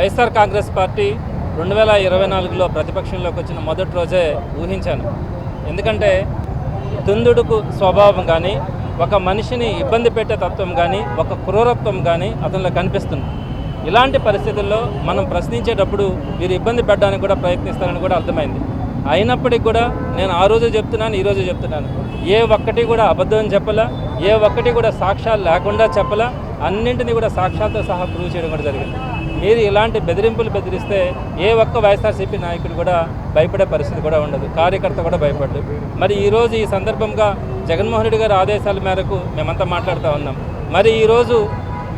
YSR Congress party 2024లో ప్రతిపక్షంలోకి వచ్చిన మొదటి రోజే ఊహించాను. ఎందుకంటే తుందుడుకు స్వభావం కానీ, ఒక మనిషిని ఇబ్బంది పెట్టే తత్వం కానీ, ఒక క్రూరత్వం కానీ అతనిలో కనిపిస్తుంది. ఇలాంటి పరిస్థితుల్లో మనం ప్రశ్నించేటప్పుడు వీరు ఇబ్బంది పెట్టడానికి కూడా ప్రయత్నిస్తారని కూడా అర్థమైంది. అయినప్పటికీ కూడా నేను ఆ రోజు చెప్తున్నాను, ఈరోజు చెప్తున్నాను, ఏ ఒక్కటి కూడా అబద్ధం చెప్పలా, ఏ ఒక్కటి కూడా సాక్ష్యాలు లేకుండా చెప్పలా, అన్నింటినీ కూడా సాక్ష్యాలతో సహా ప్రూవ్ చేయడం కూడా జరిగింది. మీరు ఇలాంటి బెదిరింపులు బెదిరిస్తే ఏ ఒక్క వైఎస్ఆర్సీపీ నాయకుడు కూడా భయపడే పరిస్థితి కూడా ఉండదు, కార్యకర్త కూడా భయపడదు. మరి ఈరోజు ఈ సందర్భంగా జగన్మోహన్ రెడ్డి గారి ఆదేశాల మేరకు మేమంతా మాట్లాడుతూ ఉన్నాం. మరి ఈరోజు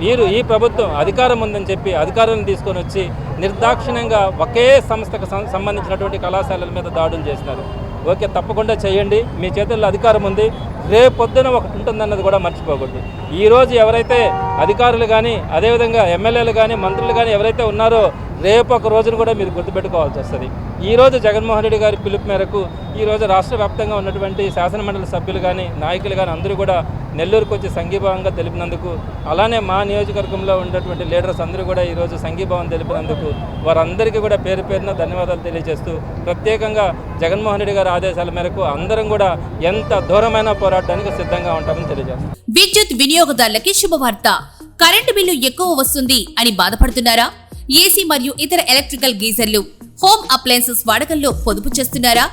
వీరు ఈ ప్రభుత్వం అధికారం ఉందని చెప్పి అధికారాన్ని తీసుకొని వచ్చి నిర్దాక్షిణ్యంగా ఒకే సంస్థకు సంబంధించినటువంటి కళాశాలల మీద దాడులు చేసినారు. ఓకే, తప్పకుండా చేయండి, మీ చేతుల్లో అధికారం ఉంది, రేపొద్దున ఒకటి ఉంటుందన్నది కూడా మర్చిపోకూడదు. ఈరోజు ఎవరైతే అధికారులు కానీ, అదేవిధంగా ఎమ్మెల్యేలు కానీ, మంత్రులు కానీ ఎవరైతే ఉన్నారో రేపు ఒక రోజును కూడా మీరు గుర్తుపెట్టుకోవాల్సి వస్తుంది. ఈరోజు జగన్మోహన్ రెడ్డి గారి పిలుపు మేరకు ఈరోజు రాష్ట్ర వ్యాప్తంగా ఉన్నటువంటి శాసనమండలి సభ్యులు కానీ, నాయకులు కానీ అందరూ కూడా నెల్లూరుకు వచ్చి సంఘీభావంగా తెలిపినందుకు, అలానే మా నియోజకవర్గంలో ఉన్నటువంటి లీడర్స్ అందరూ కూడా ఈరోజు సంఘీభావం తెలిపినందుకు వారందరికీ కూడా పేరు పేరున ధన్యవాదాలు తెలియజేస్తూ, ప్రత్యేకంగా జగన్మోహన్ రెడ్డి గారి ఆదేశాల మేరకు అందరం కూడా ఎంత దూరమైన పోరాటానికి సిద్ధంగా ఉంటామని తెలియజేస్తాం. విద్యుత్ వినియోగదారులకి శుభవార్త. కరెంటు బిల్లు ఎక్కువ వస్తుంది అని బాధపడుతున్నారా? ఏసీ మరియు ఇతర ఎలక్ట్రికల్ గీజర్లు, హోమ్ అప్లయన్సెస్ వాడకంలో పొదుపు చేస్తున్నారా?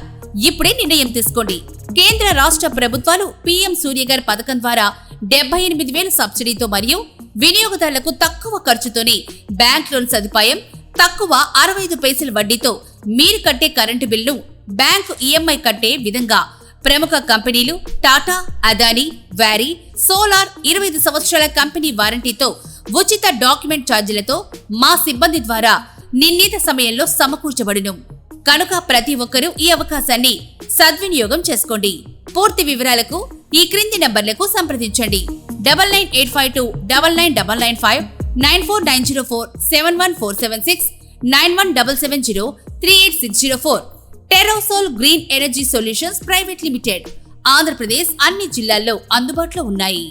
ఇప్పుడే నిర్ణయం తీసుకోండి. కేంద్ర రాష్ట్ర ప్రభుత్వాలు పీఎం సూర్యగర్ పథకం ద్వారా 78,000 సబ్సిడీతో మరియు వినియోగదారులకు తక్కువ ఖర్చుతోనే బ్యాంక్ లోన్ సదుపాయం, తక్కువ 65 పైసల వడ్డీతో మీరు కట్టే కరెంటు బిల్లు బ్యాంకు ఈఎంఐ కట్టే విధంగా ప్రముఖ కంపెనీలు టాటా, అదానీ, వారీ, సోలార్ 25 సంవత్సరాల కంపెనీ వారంటీతో ఉచిత డాక్యుమెంట్ ఛార్జీలతో మా సిబ్బంది ద్వారా నిర్ణీత సమయంలో సమకూర్చబడును. కనుక ప్రతి ఒక్కరూ ఈ అవకాశాన్ని సద్వినియోగం చేసుకోండి. పూర్తి వివరాలకు ఈ క్రింది నంబర్లకు సంప్రదించండి. 9985299995, 9490471476, 9177038604. Terosol green energy solutions private limited. Andhra Pradesh అన్ని జిల్లాల్లో అందుబాటులో ఉన్నాయి.